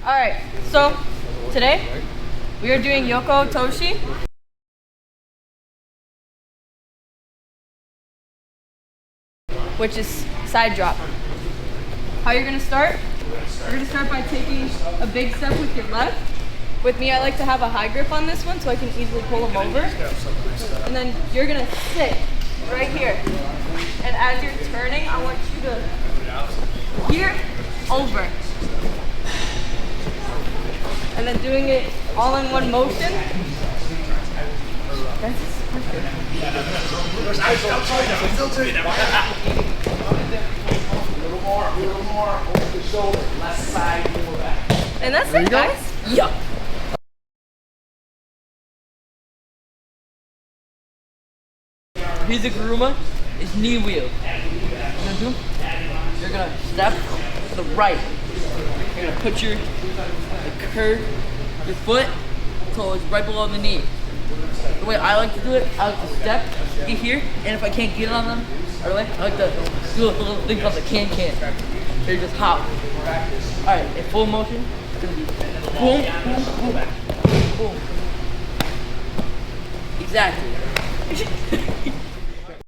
Alright, so today we are doing Yoko Otoshi. Which is side drop. How you're gonna start? You're gonna start by taking a big step with your left. With me, I like to have a high grip on this one so I can easily pull them over. And then you're gonna sit right here. And as you're turning, I want you to here, over. And then doing it all in one motion. That's perfect. Still doing that. A little more, over the shoulder, left side, more back. And that's it, guys. Yeah. Hiza Guruma is knee wheel. You're gonna step to the right. You're gonna put your curve your foot so it's right below the knee. The way I like to do it, I like to step, get here, and if I can't get on them, I like to do a little thing called the can-can. So you just hop. Alright, in full motion, it's gonna be boom, boom, boom, boom. Exactly.